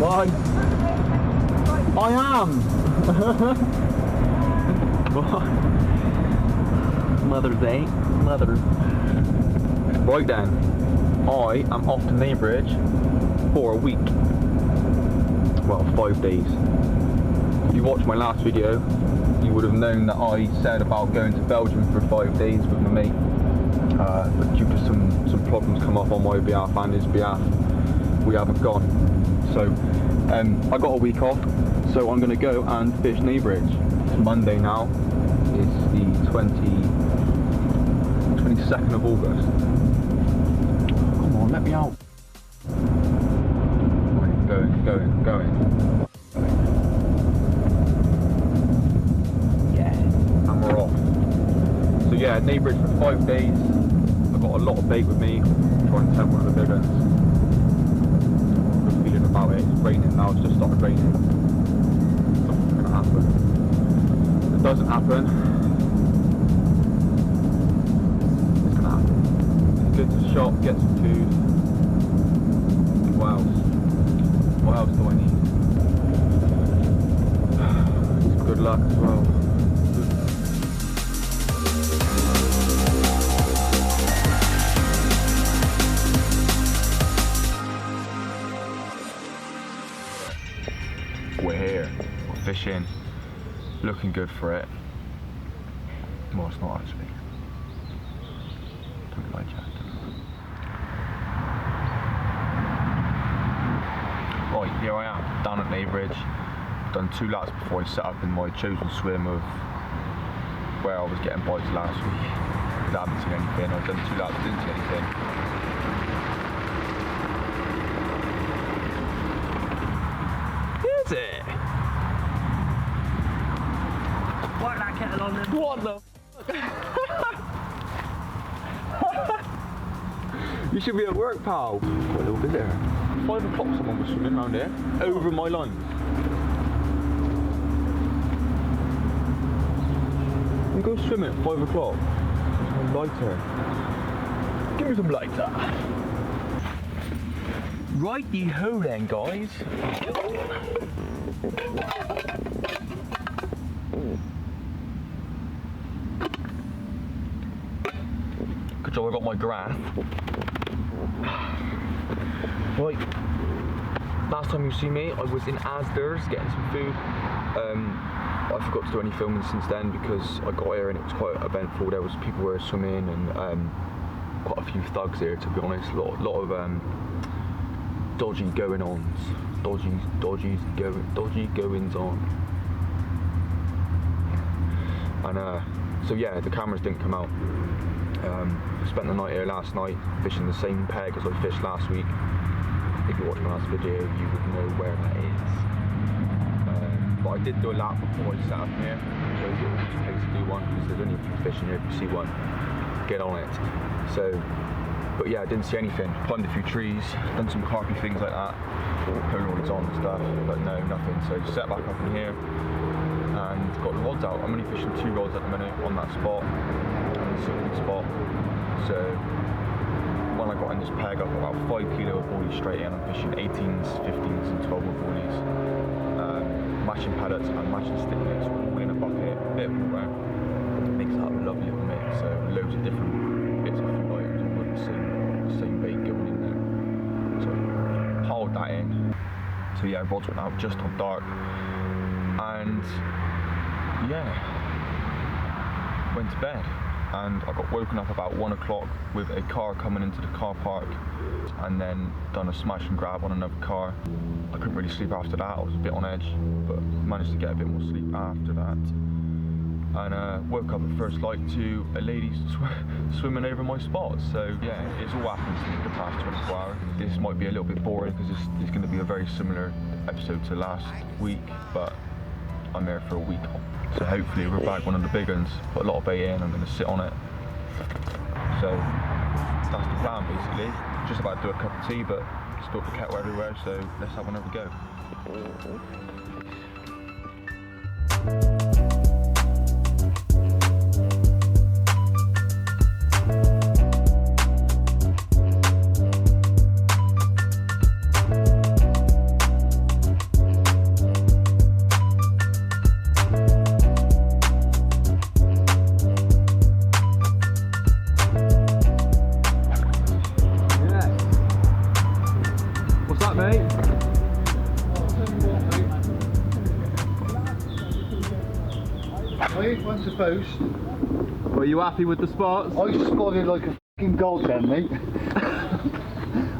One. I am. Mother's Day. Mother. Right then. I am off to Neigh Bridge for a week. Well, 5 days. If you watched my last video, you would have known that I said about going to Belgium for 5 days with my mate. But due to some problems come up on my behalf and his behalf, we haven't gone. So I got a week off, so I'm going to go and fish Neigh Bridge. It's Monday now. It's the 22nd of August. Come on, let me out. Right, going. Yeah, and we're off. So yeah, Neigh Bridge for 5 days. I've got a lot of bait with me. I'm trying to tempt one of the big ones. Good feeling about it. It's raining now. It's just started raining. Something's gonna happen. If it doesn't happen, it's gonna happen. Go to the shop, get some food. What else? What else do I need? Some good luck as well. We're here, we're fishing, looking good for it. Well, it's not actually. Don't like that. Right, here I am, down at Neigh Bridge. Done 2 laps before I set up in my chosen swim of where I was getting bites last week. Because I haven't seen anything. I've done 2 laps, didn't see anything. Is it? Why that kettle on them? What the f***? You should be at work, pal. Got a little bit there. 5 o'clock someone was swimming around here. Over my line. You go swimming at 5 o'clock. There's no lighter. Give me some lighter. Righty-ho then, guys. Good job I got my graph. Right, last time you see me, I was in Asda's getting some food. I forgot to do any filming since then because I got here and it was quite eventful. There was people who were swimming and quite a few thugs here, to be honest. A lot of dodgy going-ons. Dodgy goings-on. And so yeah, the cameras didn't come out. Spent the night here last night fishing the same peg as I fished last week. If you watched my last video, you would know where that is. But I did do a lap before I set up here. So it was just a place to do one because there's only a few fish in here. If you see one, get on it. So, but yeah, I didn't see anything. Climbed a few trees, done some carpy things like that. Polaroids on and stuff, but no, nothing. So set back up in here and got the rods out. I'm only fishing 2 rods at the minute on that spot. It's a good spot. So when I got in this peg, I've got about 5 kilo of boilies straight in. I'm fishing 18s, 15s and 12 boilies. Matching paddocks and matching stick nets all in a bucket, a bit of water. Makes that a lovely little mix. So loads of different bits of food items all with the same bait going in there. So piled that in. So yeah, rods went out just on dark. And yeah, went to bed. And I got woken up about 1 o'clock with a car coming into the car park and then done a smash and grab on another car. I couldn't really sleep after that, I was a bit on edge, but managed to get a bit more sleep after that. And woke up at first light to a lady swimming over my spot. So yeah, it's all happened in the past 24 hours. This might be a little bit boring because it's going to be a very similar episode to last week, but I'm there for a week. So hopefully we're back one of the big ones. Put a lot of bait in, I'm going to sit on it. So that's the plan basically. Just about to do a cup of tea, but spilled the kettle everywhere, so let's have another go. post. Were you happy with the spots? I spotted like a fucking god then, mate.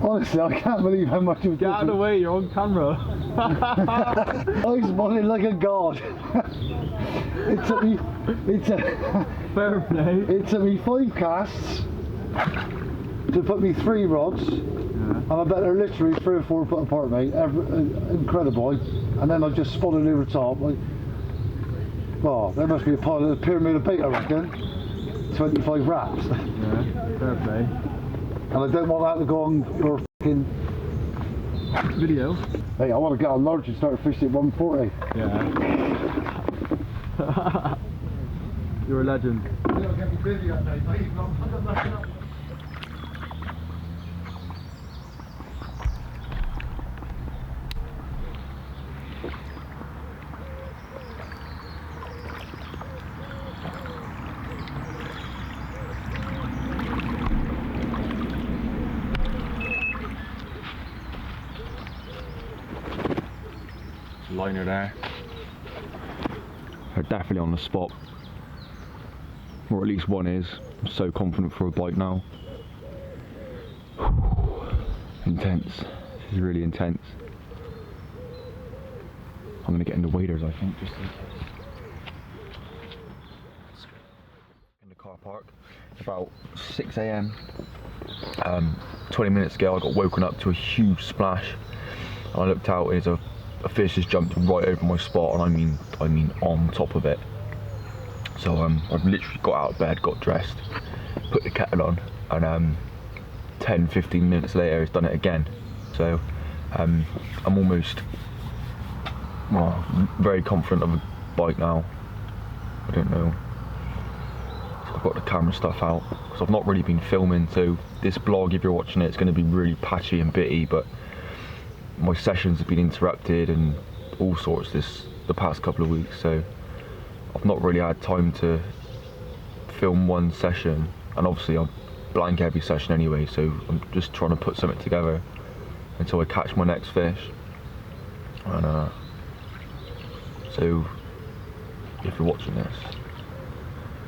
Honestly, I can't believe how much it was. Get out of the way, you're on camera. I spotted like a god. It took me. Fair play. It took me 5 casts to put me 3 rods, and I bet they're literally 3 or 4 foot apart, mate. Incredible. And then I just spotted over top. Like, oh, there must be a pyramid of bait, I reckon. 25 wraps. Yeah, fair play. And I don't want that to go on your fucking video. Hey, I want to get on large and start fishing at 140. Yeah. You're a legend. Liner there. They're definitely on the spot, or at least one is. I'm so confident for a bite now. Intense. This is really intense. I'm gonna get into waders, I think, just in case. In the car park, about 6 AM. 20 minutes ago, I got woken up to a huge splash. And I looked out, and a fish has jumped right over my spot, and I mean on top of it. So I've literally got out of bed, got dressed, put the kettle on, and 10-15 minutes later it's done it again. So I'm almost, well, very confident of a bite now. I don't know. I've got the camera stuff out because I've not really been filming, so this vlog, if you're watching it, it's going to be really patchy and bitty, but my sessions have been interrupted and all sorts the past couple of weeks, so I've not really had time to film one session, and obviously I'm blank every session anyway, so I'm just trying to put something together until I catch my next fish. And so if you're watching this,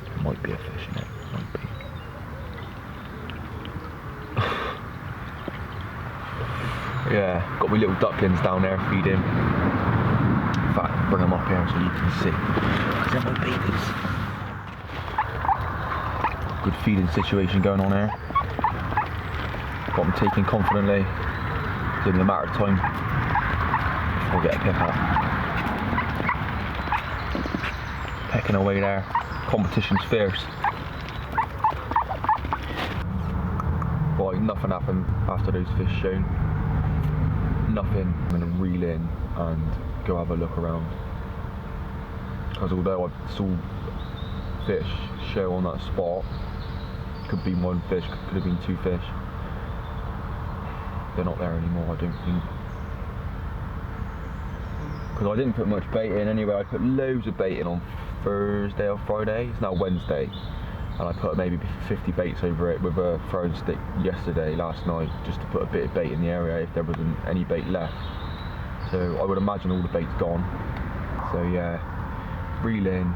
there might be a fish in it, might be. Yeah, got my little ducklings down there feeding. In fact, bring them up here so you can see. These are my babies. Good feeding situation going on here. Got them taken confidently. It's only a matter of time before I get a pick up. Pecking away there. Competition's fierce. Right, nothing happened after those fish shown. Nothing. I'm going to reel in and go have a look around, because although I saw fish show on that spot, could be 1 fish, could have been 2 fish. They're not there anymore, I don't think, because I didn't put much bait in anyway. I put loads of bait in on Thursday or Friday. It's now Wednesday, and I put maybe 50 baits over it with a throwing stick last night, just to put a bit of bait in the area if there wasn't any bait left. So I would imagine all the bait's gone. So yeah, reel in,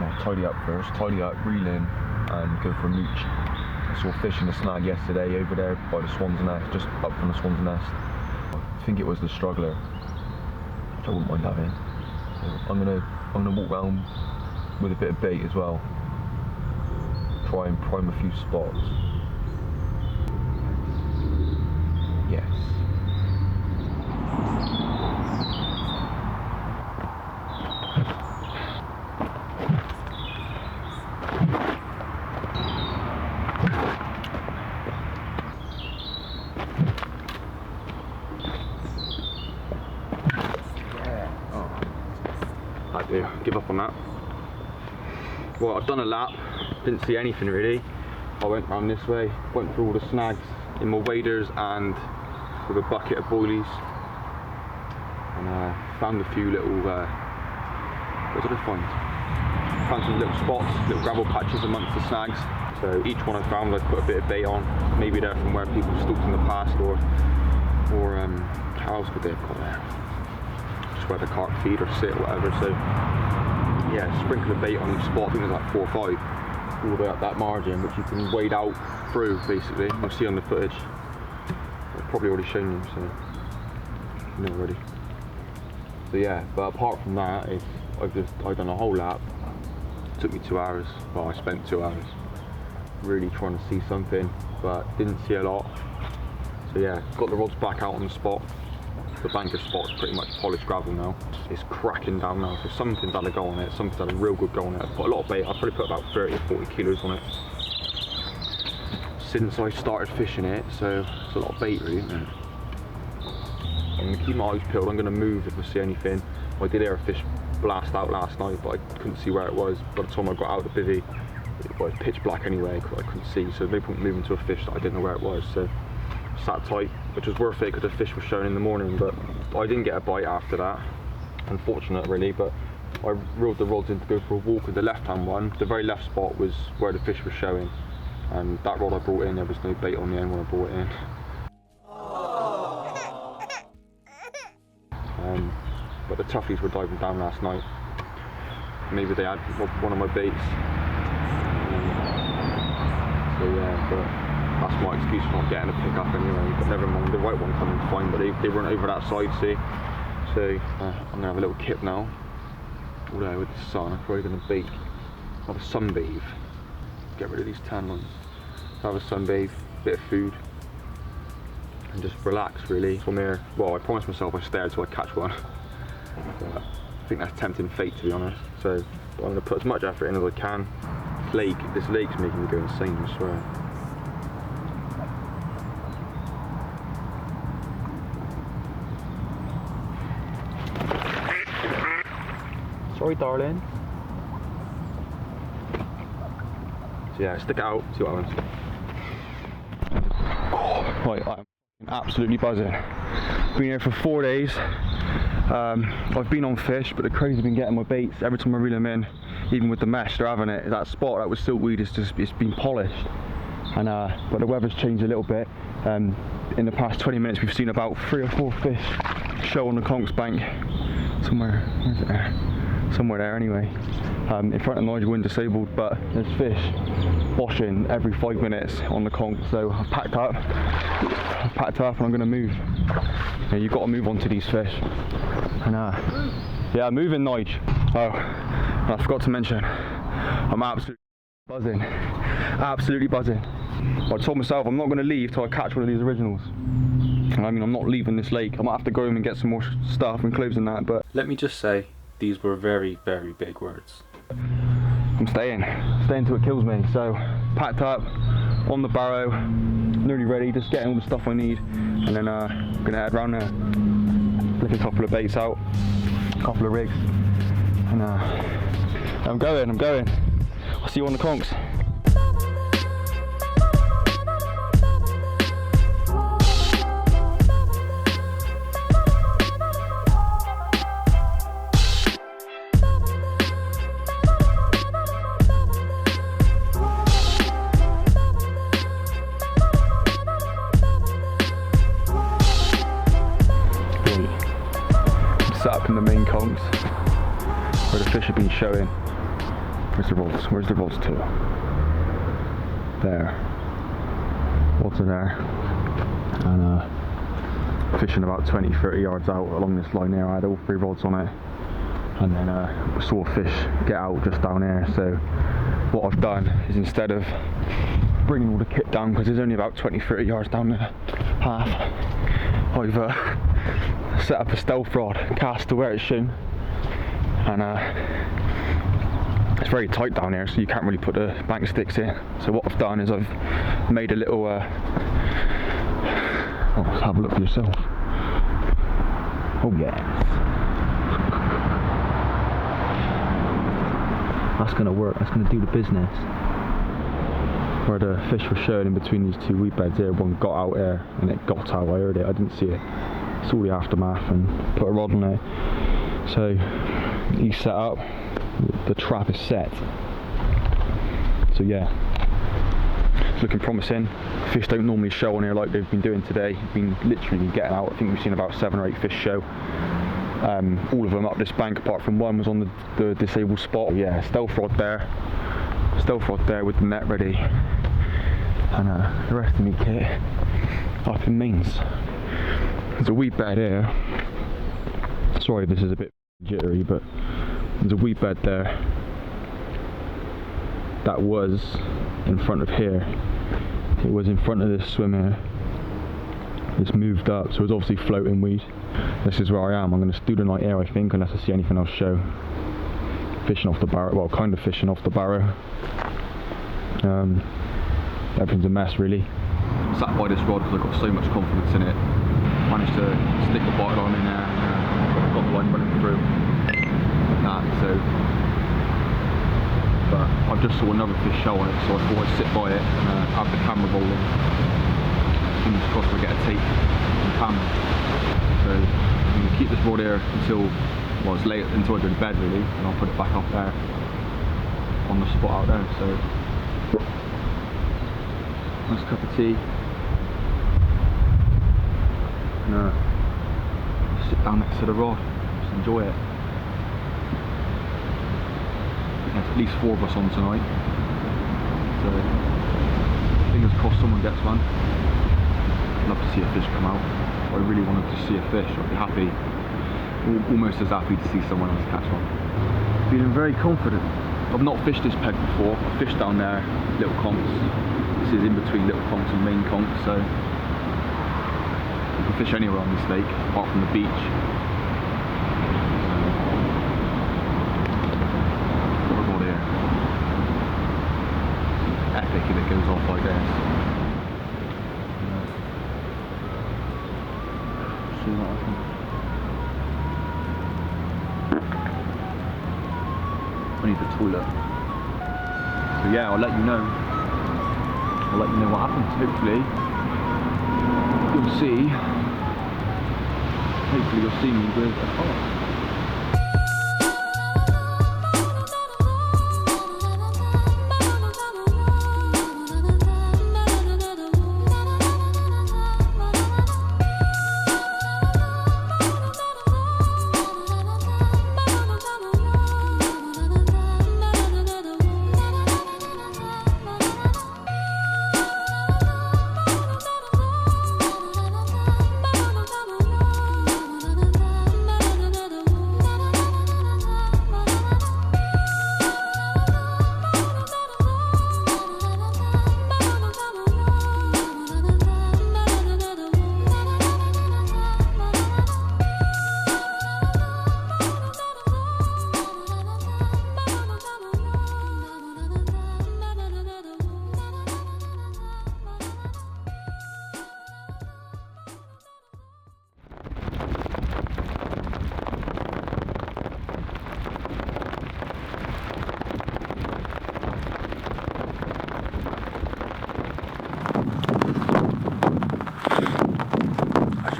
well, tidy up first, reel in, and go for a mooch. I saw fish in the snag yesterday over there by the swan's nest, just up from the swan's nest. I think it was the struggler, which I wouldn't mind having. So I'm gonna walk around with a bit of bait as well. Try and prime a few spots. Yes. I do. Give up on that. Well, I've done a lap. Didn't see anything really. I went round this way, went through all the snags in my waders and with a bucket of boilies, and found a few little, what did I find? Found some little spots, little gravel patches amongst the snags. So each one I found, I put a bit of bait on. Maybe they're from where people stalked in the past, or how else could they have got there? Just where the carp feed or sit or whatever. So yeah, sprinkle of bait on each spot. I think there's like 4 or 5 all the way up that margin, which you can wade out through basically. You'll see on the footage. I've probably already shown you, so you know already. So yeah, but apart from that, I've done a whole lap. It took me 2 hours. Well, I spent 2 hours really trying to see something, but didn't see a lot. So yeah, got the rods back out on the spot. The banker spot's pretty much polished gravel now. It's cracking down now, so something's had a go on it, something's had a real good go on it. I've put a lot of bait, I've probably put about 30 or 40 kilos on it since I started fishing it, so it's a lot of bait really, isn't it? I'm going to keep my eyes peeled. I'm going to move if I see anything. I did hear a fish blast out last night, but I couldn't see where it was. By the time I got out of the bivvy, it was pitch black anyway, I couldn't see, so no point moving to a fish that I didn't know where it was. So sat tight, which was worth it because the fish was showing in the morning, but I didn't get a bite after that. Unfortunate really, but I reeled the rods in to go for a walk with the left-hand one. The very left spot was where the fish was showing, and that rod I brought in, there was no bait on the end when I brought it in. But the toughies were diving down last night. Maybe they had one of my baits. So yeah, but that's my excuse for not getting a pick up anyway. But never mind, the right one coming fine, but they weren't over that side, see. So I'm gonna have a little kip now. All there with the sun. I'm probably gonna have a sunbathe. Get rid of these tan ones. Have a sunbathe, bit of food, and just relax really. From here, well, I promised myself I'd stay until I catch one. But I think that's tempting fate, to be honest. So I'm going to put as much effort in as I can. This lake's making me go insane, I swear. Sorry, darling. So yeah, stick it out, see what happens. Oh, right, I'm absolutely buzzing. Been here for 4 days. I've been on fish, but the craze has been getting my baits every time I reel them in, even with the mesh they're having it. That spot that was siltweed, it's been polished, and but the weather's changed a little bit. In the past 20 minutes we've seen about 3 or 4 fish show on the conch bank somewhere. Where's it there? Somewhere there anyway. In front of Nigel, wind disabled, but there's fish washing every 5 minutes on the conch. So I've packed up and I'm going to move. Yeah, you've got to move on to these fish. And yeah, moving, Nige. Oh, and I forgot to mention, I'm absolutely buzzing. Absolutely buzzing. I told myself I'm not going to leave till I catch one of these originals. And I mean, I'm not leaving this lake. I might have to go home and get some more stuff and clothes and that, but let me just say, these were very, very big words. I'm staying till it kills me. So packed up on the barrow, nearly ready, just getting all the stuff I need, and then I'm gonna head round there, flick a couple of baits out, a couple of rigs, and I'm going. I'll see you on the conchs. Up in the main conchs where the fish have been showing. Where's the rods? Where's the rods to? There. Rods are there. And fishing about 20-30 yards out along this line here. I had all 3 rods on it. And then I saw a fish get out just down here. So what I've done is, instead of bringing all the kit down, because there's only about 20-30 yards down the path, I've set up a stealth rod, cast to where it's shown, and it's very tight down here, so you can't really put the bank sticks in. So what I've done is I've made a little oh, have a look for yourself. Oh yes, that's gonna work, that's gonna do the business. Where the fish were showing in between these 2 wheat beds here, one got out here and it got out. I heard it, I didn't see it. Saw the aftermath and put a rod on it. So he's set up, the trap is set. So yeah, it's looking promising. Fish don't normally show on here like they've been doing today. We've been literally getting out. I think we've seen about 7 or 8 fish show. All of them up this bank apart from one was on the disabled spot. Yeah, stealth rod there with the net ready, and the rest of me kit up in mains. There's a wee bed here. Sorry this is a bit jittery, but there's a wee bed there that was in front of here. It was in front of this swim here. It's moved up, so it's obviously floating weed. This is where I am. I'm going to do the night here, I think, unless I see anything else show. Fishing off the barrow, well, kind of fishing off the barrow. Everything's a mess, really. Sat by this rod because I've got so much confidence in it. Managed to stick the bottle on in there, got the line running through like that, so. But I just saw another fish show on it, so I thought I'd sit by it and have the camera rolling. Fingers crossed I get a take on camera. So I'm going to keep this rod here until, well, it's late, until I go to bed really, and I'll put it back up there on the spot out there. So nice cup of tea. And sit down next to the rod, just enjoy it. There's at least 4 of us on tonight, so fingers crossed someone gets one. I'd love to see a fish come out. I really wanted to see a fish. I'd be happy, almost as happy to see someone else catch one. Feeling very confident. I've not fished this peg before. I've fished down there, little conchs. This is in between little conchs and main conchs, so you can fish anywhere on this lake, apart from the beach. Epic if it goes off like this. See what I can. I need the toilet. So yeah, I'll let you know. I'll let you know what happens. Hopefully you'll see. Hopefully you'll see me with a carp.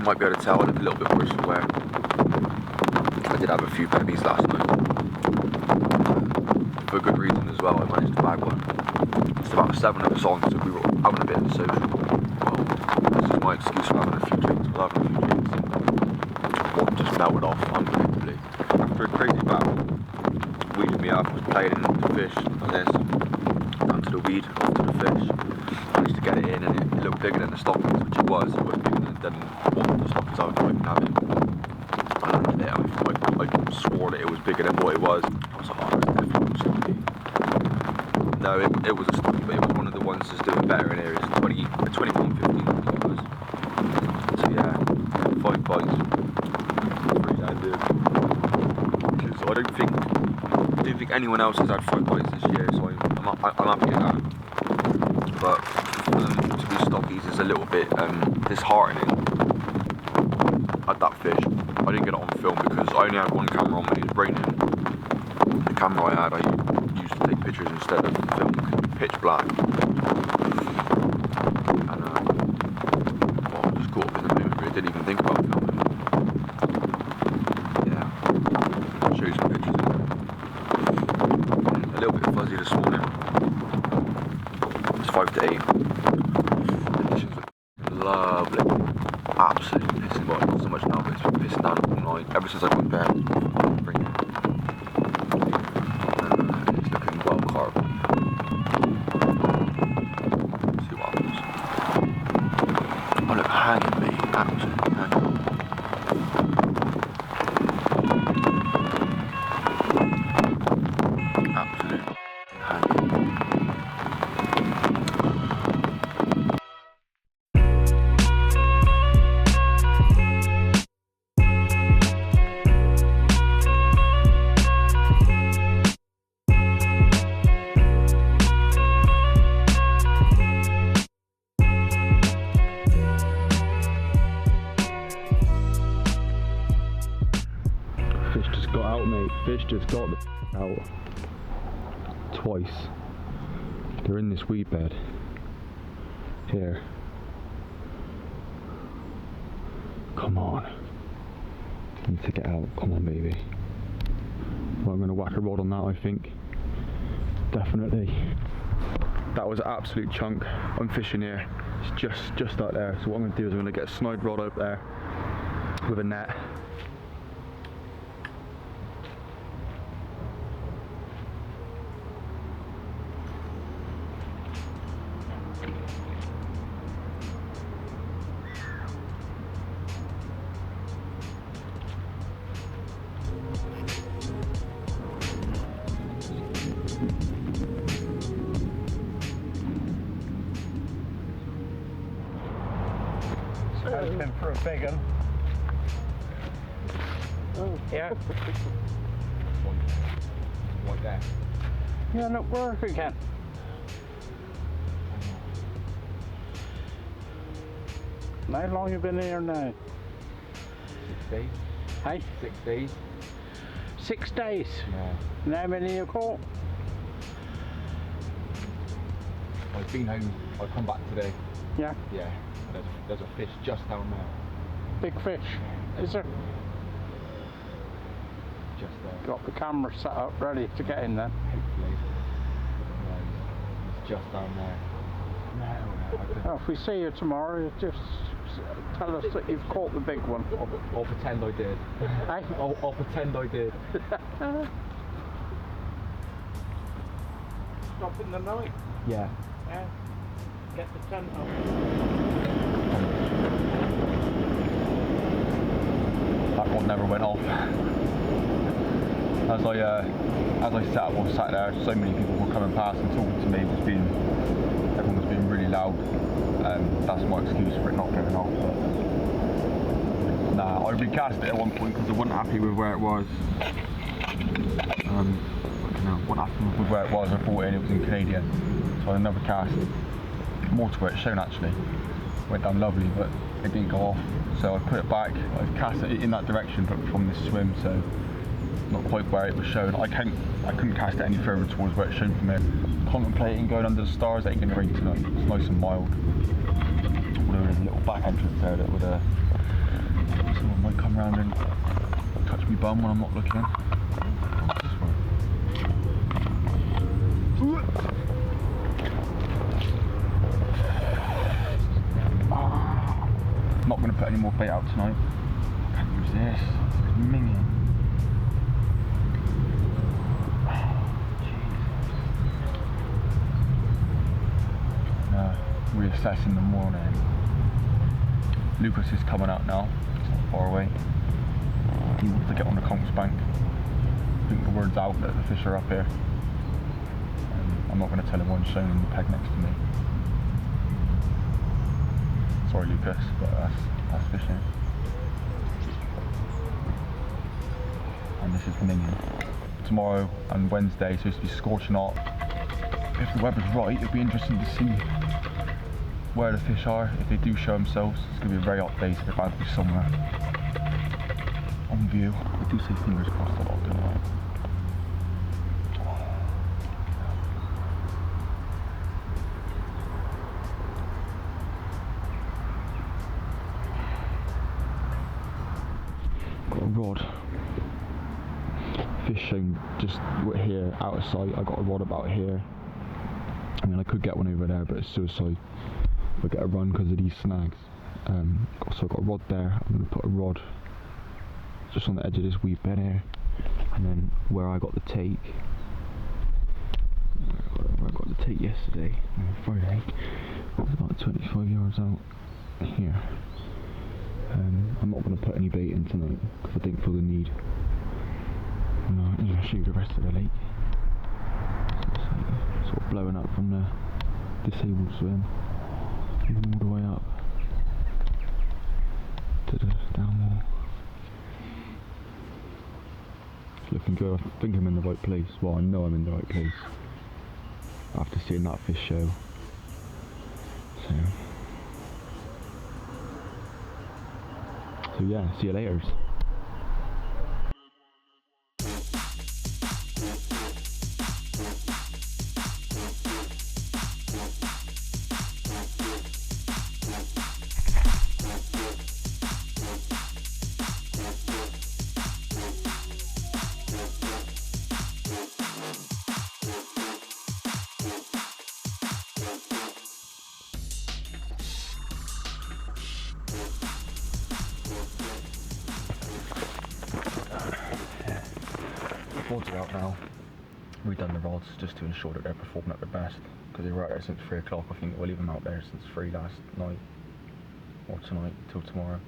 Might be able to tell I look a little bit worse for wear. I did have a few babies last night. For a good reason as well, I managed to bag one. It's about 7 of us on, so we were having a bit of a social. Well, this is my excuse for having a few drinks. We'll have a few drinks and one just melted off unpredictably. After a crazy battle, weeded me up, was playing in the fish like this, down to the weed, off to the fish. Managed to get it in and it looked bigger than the stockings, which it was. It was bigger than what the stockings I was hoping to have it. And yeah, I swore that it was bigger than what it was. I was like, oh, that's definitely a stocking. No, it was a stocking, but it was one of the ones that's doing better in areas. 21.15 I think it was. So yeah, 5 bites, 3-handed. So I don't think anyone else has had 5 bites this year, so I'm happy at that. But for them to be stockies is a little bit disheartening at that fish. I didn't get it on film because I only had one camera on when it was raining. The camera I had, I used to take pictures instead of film because it was pitch black. And well, I just caught up in the moment, really. I didn't even think about filming. Yeah, I'll show you some pictures of it. A little bit fuzzy this morning. It's 5 to 8. Conditions look lovely. absolutely pissing, well, not so much now, but it's been pissing down all night, ever since I went to bed. It's looking well carved. See what happens. Oh look, hanging me, absolutely hanging. Absolutely hanging. Fish just got out, mate. Fish just got out. Twice. They're in this weed bed. Here. Come on. I need to get out. Come on, baby. Well, I'm going to whack a rod on that, I think. Definitely. That was an absolute chunk. I'm fishing here. It's just out there. So what I'm going to do is I'm going to get a snide rod out there with a net. Hoping for a big one. Oh. Yeah. Right there. Yeah, look where we can. How long you been here now? 6 days. Hey? 6 days. 6 days. Yeah. And how many you caught? I've been home. I come back today. Yeah. Yeah. There's a fish just down there. Big fish. Is there? Just there. Got the camera set up ready to get in then. Hopefully. It's just down there. No. Oh, if we see you tomorrow, you just tell us that you've caught the big one. I'll pretend I did. Hey? I'll pretend I did. Stop in the night. Yeah. Yeah. Get the tent up. That rod never went off. As I sat there, so many people were coming past and talking to me. Everyone was being really loud. That's my excuse for it not going off. But nah, I recast it at one point because I wasn't happy with where it was. Wasn't happy with where it was. I brought it in, it was in Canadian. So I had another cast. More to it, shown actually. Went down lovely, but it didn't go off. So I put it back. I cast it in that direction, but from this swim, so not quite where it was shown. I couldn't cast it any further towards where it's shown from here. Contemplating going under the stars. It ain't gonna rain tonight. It's nice and mild. Although there's a little back entrance there that would someone might come around and touch me bum when I'm not looking. What's this one? Not going to put any more bait out tonight. I can't use this. It's minging. No, reassess in the morning. Lucas is coming out now. It's not far away. He wants to get on the Conks bank. I think the word's out that the fish are up here. I'm not going to tell him one's shown in the peg next to me. Sorry Lucas, but that's fishing. And this is minging. Tomorrow and Wednesday it's supposed to be scorching hot. If the weather's right, it'll be interesting to see where the fish are, if they do show themselves. It's going to be a very hot day, so they're bound to be somewhere on view. I do say fingers crossed a lot, don't I? Rod. Fish shown just here, out of sight. I got a rod about here. I mean, I could get one over there, but it's suicide. I get a run because of these snags. So I've got a rod there. I'm going to put a rod just on the edge of this weave bed here, and then where I got the take, where I got the take yesterday on Friday, it was about 25 yards out here. I'm not going to put any bait in tonight because I didn't feel the need. I'm going to shoot the rest of the lake. So it's like sort of blowing up from the disabled swim all the way up to the downwall. It's looking good. I think I'm in the right place. Well, I know I'm in the right place after seeing that fish show. So yeah, see you later. Rods are out now. Redone the rods just to ensure that they're performing at their best, because they were out there since 3 o'clock. I think we'll leave them out there since 3 last night, or tonight till tomorrow.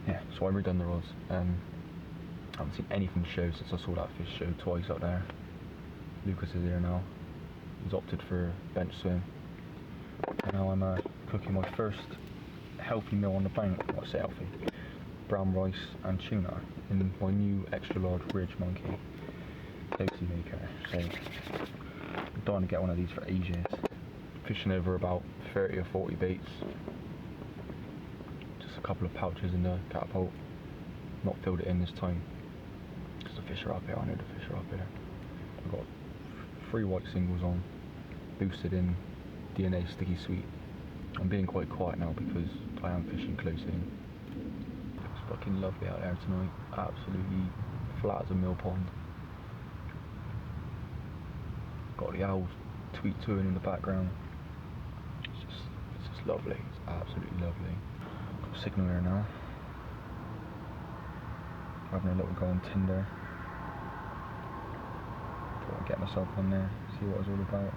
Yeah, so I redone the rods. I haven't seen anything show since I saw that fish show twice out there. Lucas is here now. He's opted for bench swim. And now I'm cooking my first healthy meal on the bank. Well, I say healthy. Brown rice and tuna in my new extra large Ridge Monkey cozy maker. So I'm dying to get one of these for ages. Fishing over about 30 or 40 baits. Just a couple of pouches in the catapult. Not filled it in this time. Because the fish are up here. I know the fish are up here. I've got 3 white singles on, boosted in DNA Sticky Sweet. I'm being quite quiet now because I am fishing close in. It's fucking lovely out there tonight. Absolutely flat as a mill pond. Got the owls tweet tooing in the background. It's just lovely. It's absolutely lovely. Got a signal here now. Having a little go on Tinder. Thought I'd get myself on there, see what it's all about.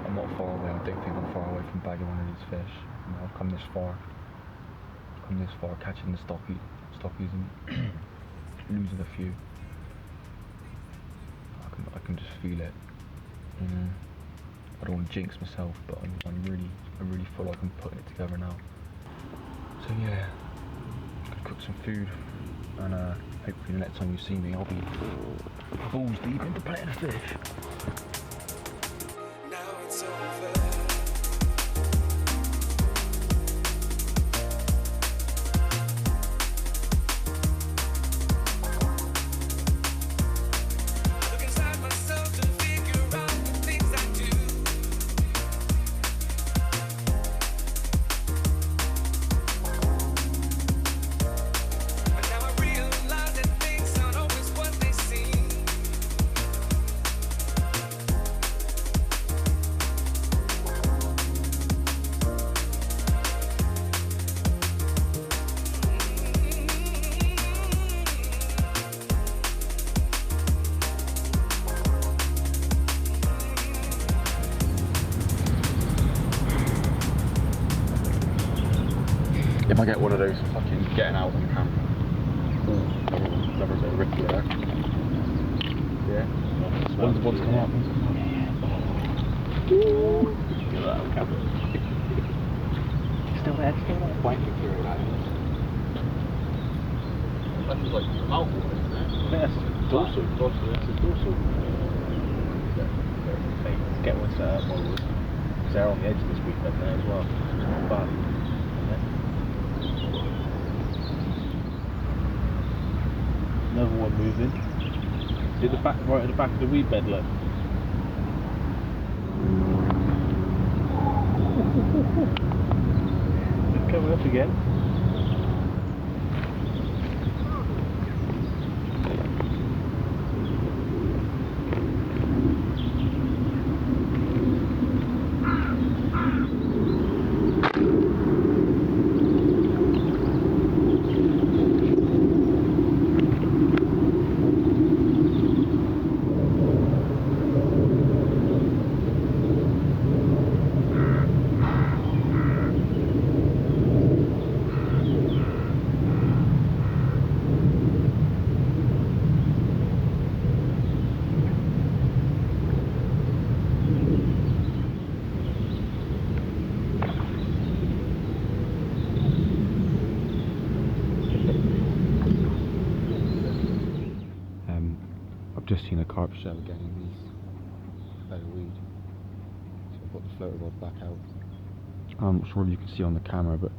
I'm not far away. I don't think I'm far away from bagging one of these fish. You know, I've come this far. Catching the stockies and losing a few. I can just feel it. You know, I don't want to jinx myself, but I really feel like I'm putting it together now. So yeah, gonna cook some food, and hopefully the next time you see me, I'll be balls deep into playing fish. If I get one of those fucking getting out on the camera. Never a bit of Ricky there. Yeah? One's come up. Get that on camera. Still there? Wanking through it, that was like mouth water, isn't it? That's dorsal. That's a dorsal. Get one set up, because they're on the edge of this weekend there as well. But another one moving. See the back, right at the back of the weed bed, look. It's coming up again. just seen a carp shell again in these bed of weed. So I've got the floater rod back out. I'm not sure if you can see on the camera, but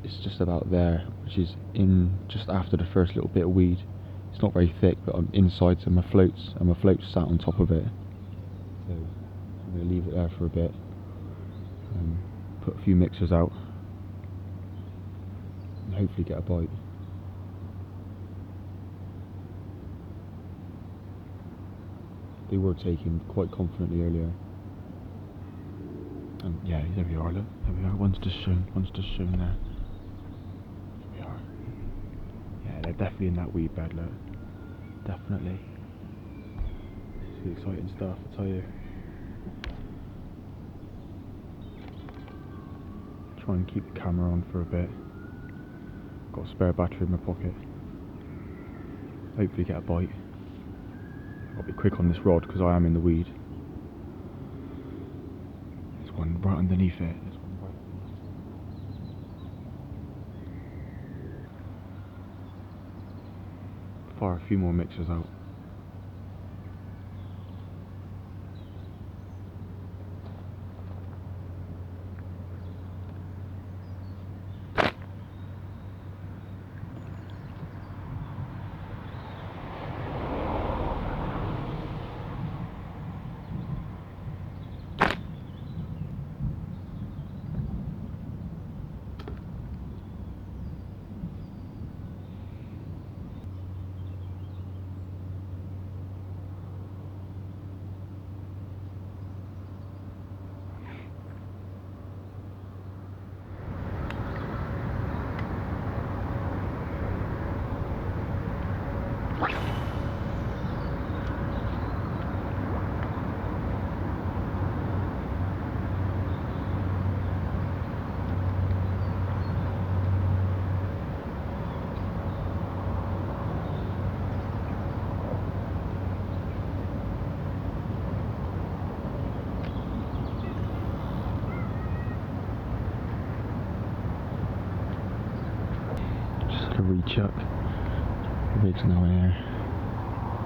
it's just about there, which is in just after the first little bit of weed. It's not very thick, but I'm inside, so my float's sat on top of it. So I'm going to leave it there for a bit, put a few mixers out, and hopefully get a bite. They were taken quite confidently earlier. And yeah, there we are, look. There we are. One's just shown there. There we are. Yeah, they're definitely in that weed bed, look. Definitely. It's the exciting stuff, I tell you. Try and keep the camera on for a bit. Got a spare battery in my pocket. Hopefully get a bite. I'll be quick on this rod because I am in the weed. There's one right underneath it. Fire a few more mixers out. A rechuck. The rig's now in there.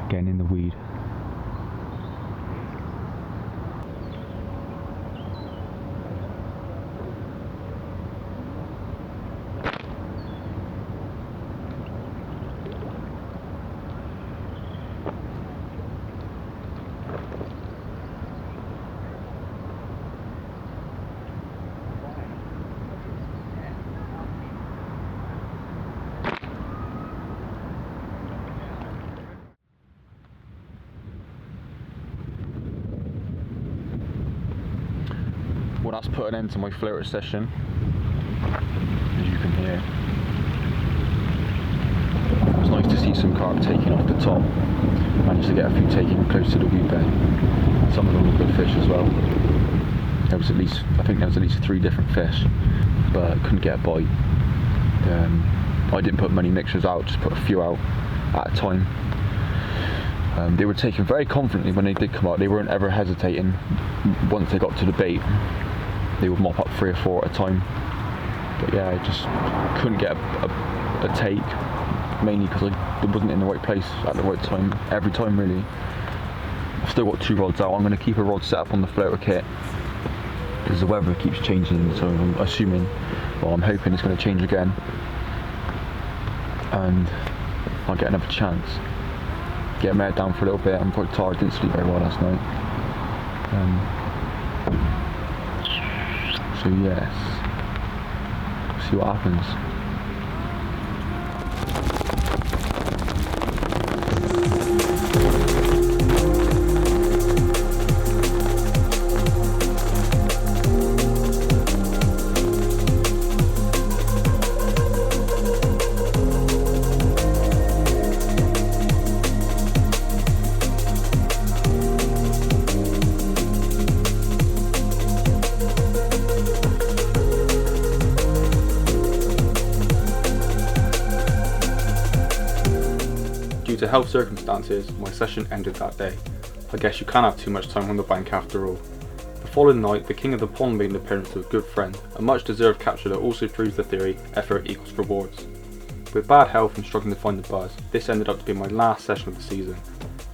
Again in the weed. Well, that's put an end to my floater session, as you can hear. It was nice to see some carp taking off the top. Managed to get a few taken close to the weed bed. Some of them were good fish as well. There was I think there was at least 3 different fish, but couldn't get a bite. I didn't put many mixers out, just put a few out at a time. They were taken very confidently when they did come out. They weren't ever hesitating. Once they got to the bait, they would mop up 3 or 4 at a time. But yeah, I just couldn't get a take, mainly because I wasn't in the right place at the right time, every time really. I've still got 2 rods out. I'm going to keep a rod set up on the floater kit because the weather keeps changing, so I'm assuming, well, I'm hoping it's going to change again and I'll get another chance. Get my head down for a little bit. I'm quite tired, didn't sleep very well last night. So yes, see what happens. Due to health circumstances, my session ended that day. I guess you can't have too much time on the bank after all. The following night, the king of the pond made an appearance to a good friend. A much deserved capture that also proves the theory, effort equals rewards. With bad health and struggling to find the buzz, this ended up to be my last session of the season.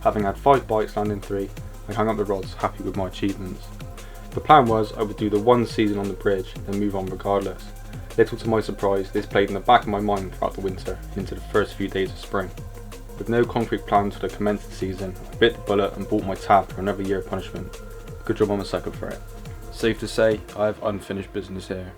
Having had 5 bites, landing 3, I hung up the rods, happy with my achievements. The plan was I would do the 1 season on the bridge, then move on regardless. Little to my surprise, this played in the back of my mind throughout the winter and into the first few days of spring. With no concrete plans for the commenced season, I bit the bullet and bought my tab for another year of punishment. Good job on the sucker for it. Safe to say, I have unfinished business here.